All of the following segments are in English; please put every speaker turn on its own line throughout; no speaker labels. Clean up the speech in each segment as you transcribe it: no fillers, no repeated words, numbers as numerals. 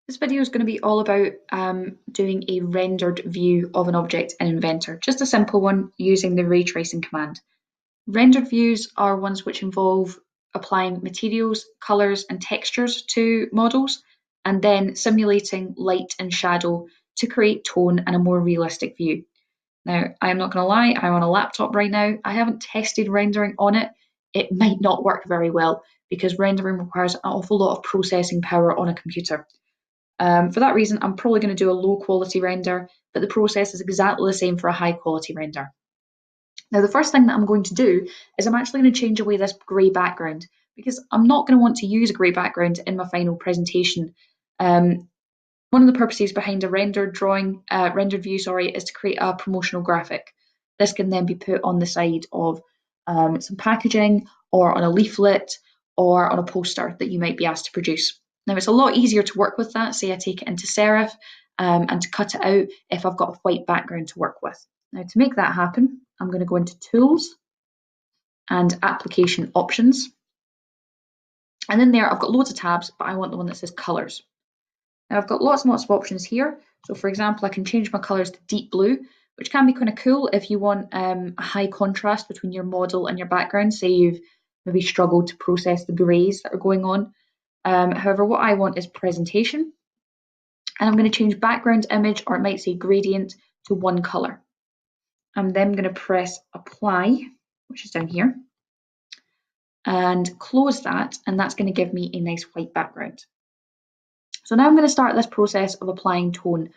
This video is going to be all about doing a rendered view of an object in Inventor, just a simple one using the ray tracing command. Rendered views are ones which involve applying materials, colours and textures to models and then simulating light and shadow to create tone and a more realistic view. Now, I'm not going to lie, I'm on a laptop right now. I haven't tested rendering on it. It might not work very well because rendering requires an awful lot of processing power on a computer. For that reason, I'm probably going to do a low quality render, but the process is exactly the same for a high quality render. Now, the first thing that I'm going to do is I'm actually going to change away this grey background because I'm not going to want to use a grey background in my final presentation. One of the purposes behind a rendered view, is to create a promotional graphic. This can then be put on the side of some packaging or on a leaflet or on a poster that you might be asked to produce. Now, it's a lot easier to work with that. Say I take it into Serif and to cut it out if I've got a white background to work with. Now, to make that happen, I'm going to go into Tools and Application Options. And in there, I've got loads of tabs, but I want the one that says Colours. Now, I've got lots and lots of options here. So, for example, I can change my colours to deep blue, which can be kind of cool if you want a high contrast between your model and your background. Say you've maybe struggled to process the greys that are going on. However, what I want is presentation, and I'm going to change background image, or it might say gradient, to one color. I'm then going to press apply, which is down here, and close that, and that's going to give me a nice white background. So now I'm going to start this process of applying tone.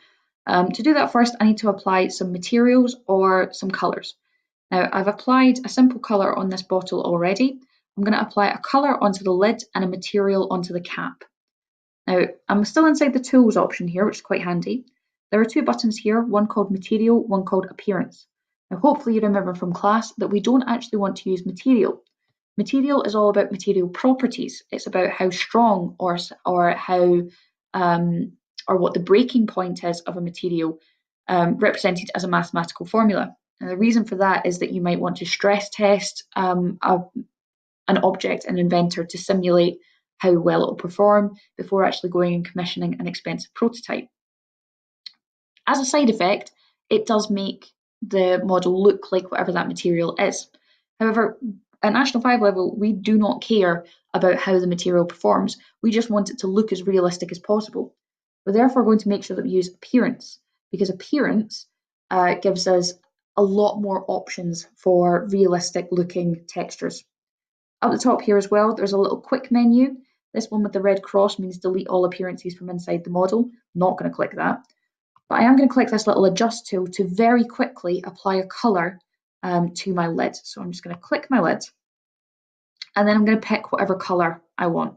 To do that first, I need to apply some materials or some colors. Now, I've applied a simple color on this bottle already. I'm going to apply a colour onto the lid and a material onto the cap. Now, I'm still inside the Tools option here, which is quite handy. There are two buttons here, one called Material, one called Appearance. Now, hopefully you remember from class that we don't actually want to use material. Material is all about material properties. It's about how strong or how or what the breaking point is of a material represented as a mathematical formula. And the reason for that is that you might want to stress test an object in Inventor to simulate how well it will perform before actually going and commissioning an expensive prototype. As a side effect, it does make the model look like whatever that material is. However, at National 5 level, we do not care about how the material performs. We just want it to look as realistic as possible. We're therefore going to make sure that we use appearance, because appearance gives us a lot more options for realistic looking textures. Up the top here as well, there's a little quick menu. This one with the red cross means delete all appearances from inside the model. Not going to click that. But I am going to click this little adjust tool to very quickly apply a colour to my lid. So I'm just going to click my lid and then I'm going to pick whatever colour I want.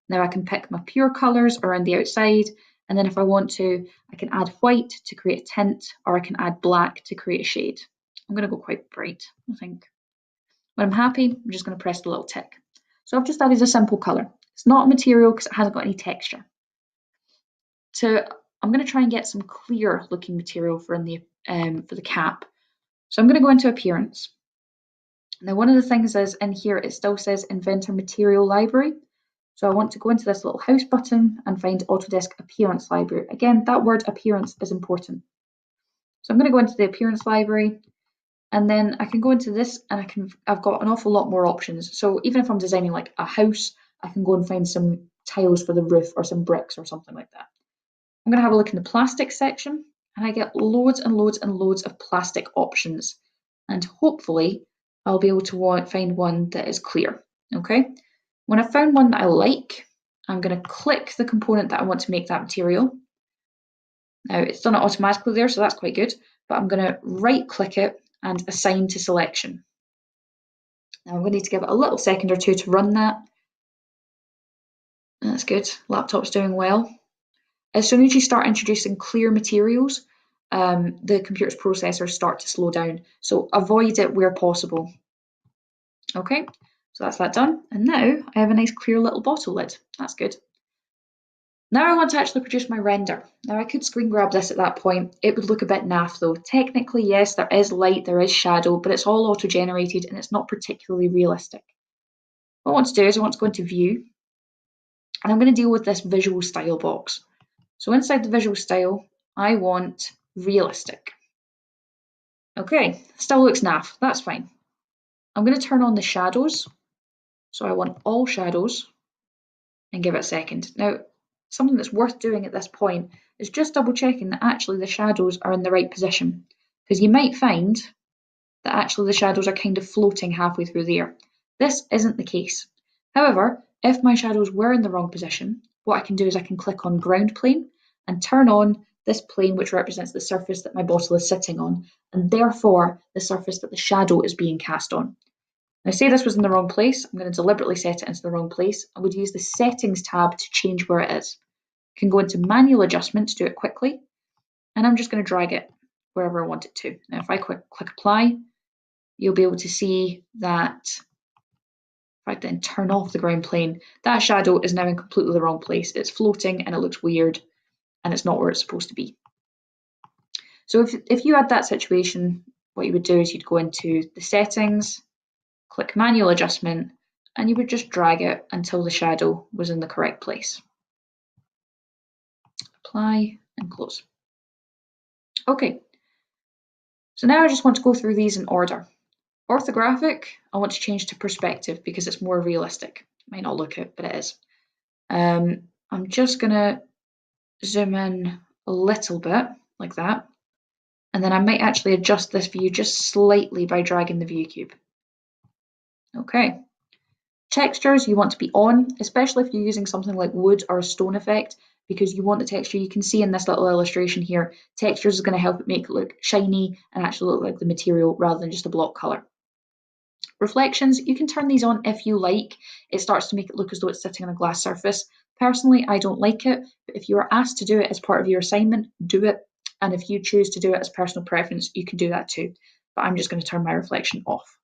Now I can pick my pure colours around the outside, and then if I want to, I can add white to create a tint, or I can add black to create a shade. I'm going to go quite bright, I think. When I'm happy, I'm just going to press the little tick. So I've just added a simple colour. It's not a material because it hasn't got any texture. I'm going to try and get some clear looking material for the cap. So I'm going to go into Appearance. Now, one of the things is in here, it still says Inventor Material Library. So I want to go into this little house button and find Autodesk Appearance Library. Again, that word appearance is important. So I'm going to go into the Appearance Library, and then I can go into this and I've got an awful lot more options. So even if I'm designing like a house, I can go and find some tiles for the roof or some bricks or something like that. I'm going to have a look in the plastic section, and I get loads and loads and loads of plastic options. And hopefully I'll be able to find one that is clear. Okay. When I've found one that I like, I'm going to click the component that I want to make that material. Now it's done it automatically there, so that's quite good. But I'm going to right click it and assign to selection. Now I'm going to need to give it a little second or two to run that. That's good. Laptop's doing well. As soon as you start introducing clear materials, the computer's processors start to slow down. So avoid it where possible. Okay, so that's that done. And now I have a nice clear little bottle lid. That's good. Now I want to actually produce my render. Now I could screen grab this at that point. It would look a bit naff though. Technically, yes, there is light, there is shadow, but it's all auto-generated and it's not particularly realistic. What I want to do is I want to go into View, and I'm going to deal with this visual style box. So inside the visual style, I want realistic. Okay, still looks naff, that's fine. I'm going to turn on the shadows. So I want all shadows and give it a second. Now, something that's worth doing at this point is just double checking that actually the shadows are in the right position, because you might find that actually the shadows are kind of floating halfway through the air. This isn't the case. However, if my shadows were in the wrong position, what I can do is I can click on ground plane and turn on this plane which represents the surface that my bottle is sitting on, and therefore the surface that the shadow is being cast on. Now say this was in the wrong place, I'm going to deliberately set it into the wrong place. I would use the settings tab to change where it is. I can go into manual adjustment to do it quickly, and I'm just going to drag it wherever I want it to. Now if I click apply, you'll be able to see that if I then turn off the ground plane, that shadow is now in completely the wrong place. It's floating and it looks weird and it's not where it's supposed to be. So if you had that situation, what you would do is you'd go into the settings, click manual adjustment, and you would just drag it until the shadow was in the correct place. Apply and close. Okay, so now I just want to go through these in order. Orthographic, I want to change to perspective because it's more realistic. It might not look it, but it is. I'm just going to zoom in a little bit like that, and then I might actually adjust this view just slightly by dragging the view cube. Okay. Textures you want to be on, especially if you're using something like wood or a stone effect, because you want the texture. You can see in this little illustration here, textures is going to help it make it look shiny and actually look like the material rather than just a block colour. Reflections, you can turn these on if you like. It starts to make it look as though it's sitting on a glass surface. Personally, I don't like it, but if you are asked to do it as part of your assignment, do it. And if you choose to do it as personal preference, you can do that too. But I'm just going to turn my reflection off.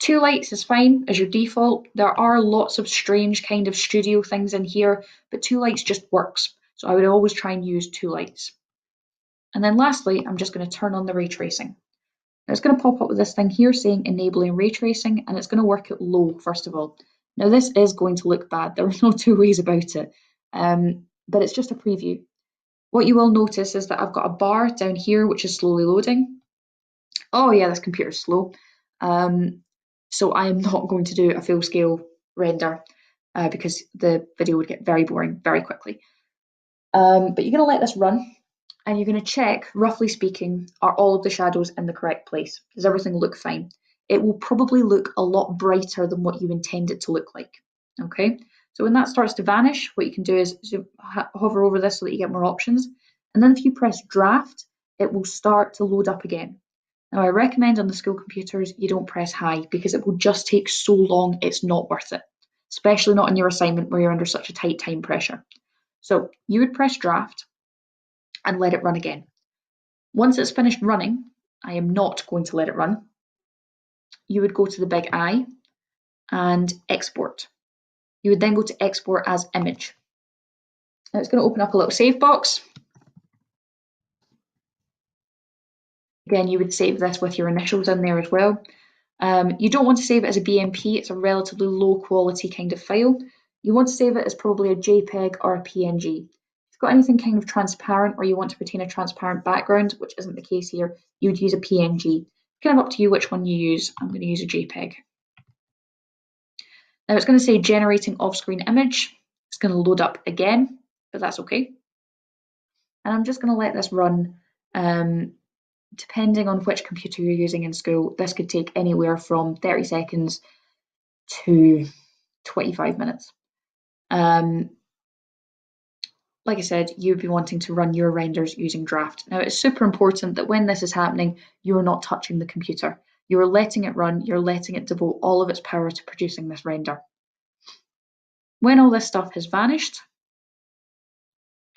2 lights is fine as your default. There are lots of strange kind of studio things in here, but 2 lights just works. So I would always try and use 2 lights. And then lastly, I'm just going to turn on the ray tracing. Now it's going to pop up with this thing here saying enabling ray tracing, and it's going to work at low first of all. Now this is going to look bad. There are no 2 ways about it, but it's just a preview. What you will notice is that I've got a bar down here which is slowly loading. Oh yeah, this computer's slow. So I am not going to do a full scale render because the video would get very boring very quickly. But you're going to let this run and you're going to check, roughly speaking, are all of the shadows in the correct place? Does everything look fine? It will probably look a lot brighter than what you intend it to look like. Okay, so when that starts to vanish, what you can do is hover over this so that you get more options. And then if you press draft, it will start to load up again. Now I recommend on the school computers you don't press high because it will just take so long, it's not worth it, especially not in your assignment where you're under such a tight time pressure. So you would press draft and let it run again. Once it's finished running, I am not going to let it run. You would go to the big I and export. You would then go to export as image. Now it's going to open up a little save box. Again, you would save this with your initials in there as well. You don't want to save it as a BMP, it's a relatively low quality kind of file. You want to save it as probably a JPEG or a PNG. If you've got anything kind of transparent or you want to retain a transparent background, which isn't the case here, you would use a PNG. Kind of up to you which one you use. I'm going to use a JPEG. Now it's going to say generating off-screen image. It's going to load up again, but that's okay. And I'm just going to let this run. Depending on which computer you're using in school, this could take anywhere from 30 seconds to 25 minutes. Like I said, you'd be wanting to run your renders using draft. Now it's super important that when this is happening, you're not touching the computer. You're letting it run, you're letting it devote all of its power to producing this render. When all this stuff has vanished,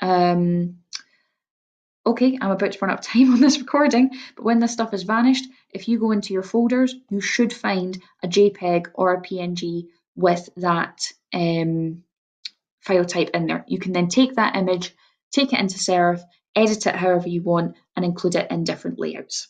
okay, I'm about to run out of time on this recording, but when this stuff has vanished, if you go into your folders, you should find a JPEG or a PNG with that file type in there. You can then take that image, take it into Serif, edit it however you want, and include it in different layouts.